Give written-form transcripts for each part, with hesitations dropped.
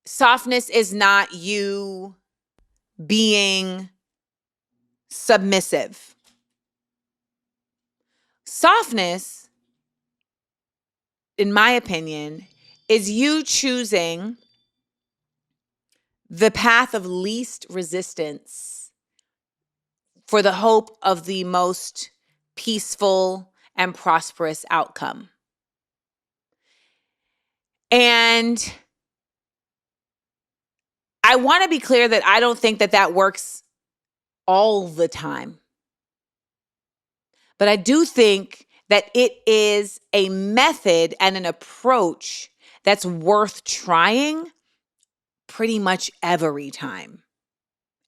softness is not you being submissive. Softness, in my opinion, is you choosing the path of least resistance for the hope of the most peaceful and prosperous outcome. And I want to be clear that I don't think that that works all the time. But I do think that it is a method and an approach that's worth trying pretty much every time,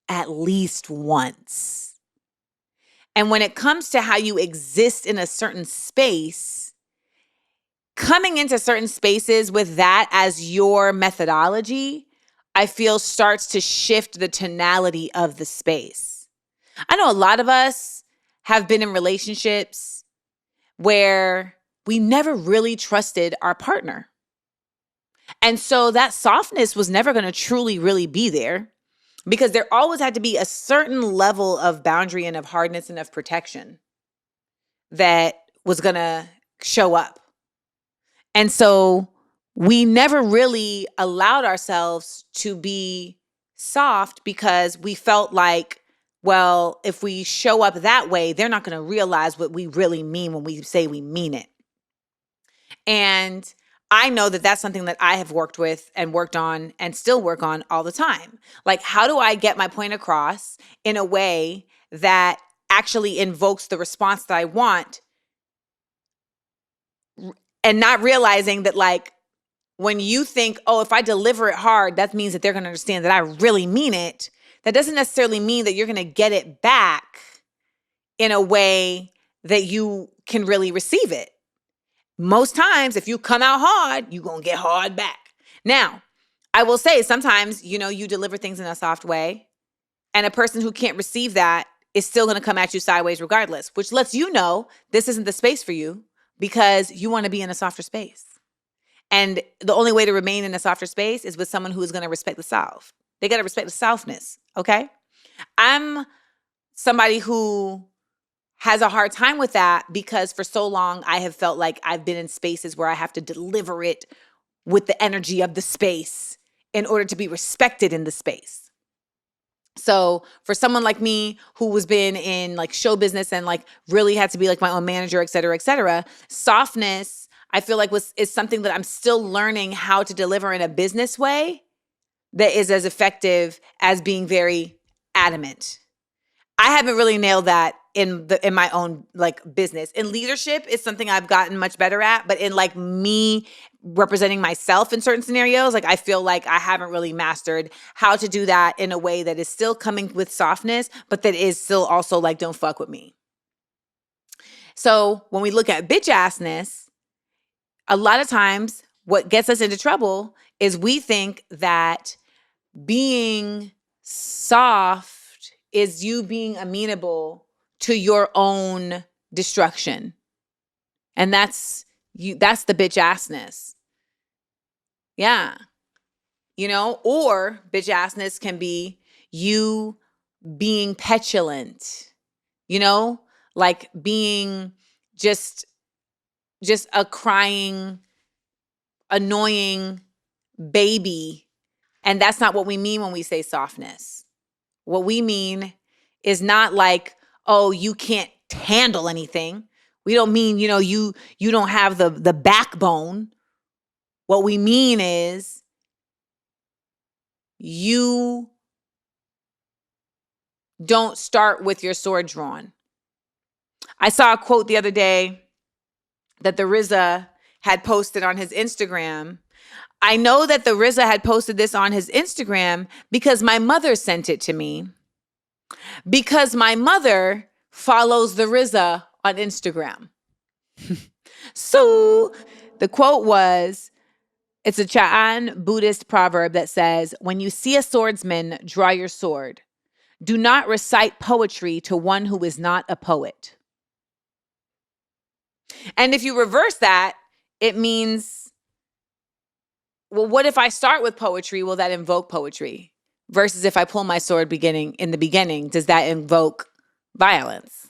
at least once. And when it comes to how you exist in a certain space, coming into certain spaces with that as your methodology, I feel starts to shift the tonality of the space. I know a lot of us have been in relationships where we never really trusted our partner. And so that softness was never going to truly, really be there because there always had to be a certain level of boundary and of hardness and of protection that was going to show up. And so we never really allowed ourselves to be soft because we felt like, well, if we show up that way, they're not going to realize what we really mean when we say we mean it. And I know that that's something that I have worked with and worked on and still work on all the time. Like, how do I get my point across in a way that actually invokes the response that I want, and not realizing that, like, when you think, oh, if I deliver it hard, that means that they're going to understand that I really mean it. That doesn't necessarily mean that you're going to get it back in a way that you can really receive it. Most times, if you come out hard, you're going to get hard back. Now, I will say sometimes, you deliver things in a soft way, and a person who can't receive that is still going to come at you sideways regardless, which lets you know this isn't the space for you because you want to be in a softer space. And the only way to remain in a softer space is with someone who is going to respect the soft. They got to respect the softness, okay? I'm somebody who has a hard time with that because for so long I have felt like I've been in spaces where I have to deliver it with the energy of the space in order to be respected in the space. So for someone like me who was been in like show business and like really had to be like my own manager, et cetera, softness, I feel like is something that I'm still learning how to deliver in a business way that is as effective as being very adamant. I haven't really nailed that in my own like business. In leadership, it's something I've gotten much better at, but in like me representing myself in certain scenarios, like I feel like I haven't really mastered how to do that in a way that is still coming with softness, but that is still also like, don't fuck with me. So when we look at bitch assness, a lot of times what gets us into trouble is we think that being soft is you being amenable to your own destruction. And that's the bitch assness. Yeah. Or bitch assness can be you being petulant, like being just a crying, annoying baby. And that's not what we mean when we say softness. What we mean is not like, oh, you can't handle anything. We don't mean, you don't have the backbone. What we mean is you don't start with your sword drawn. I saw a quote the other day that the RZA had posted on his Instagram. I know that the RZA had posted this on his Instagram because my mother sent it to me. Because my mother follows the RZA on Instagram. So the quote was, it's a Cha'an Buddhist proverb that says, when you see a swordsman, draw your sword. Do not recite poetry to one who is not a poet. And if you reverse that, it means well, what if I start with poetry? Will that invoke poetry? Versus if I pull my sword in the beginning, does that invoke violence?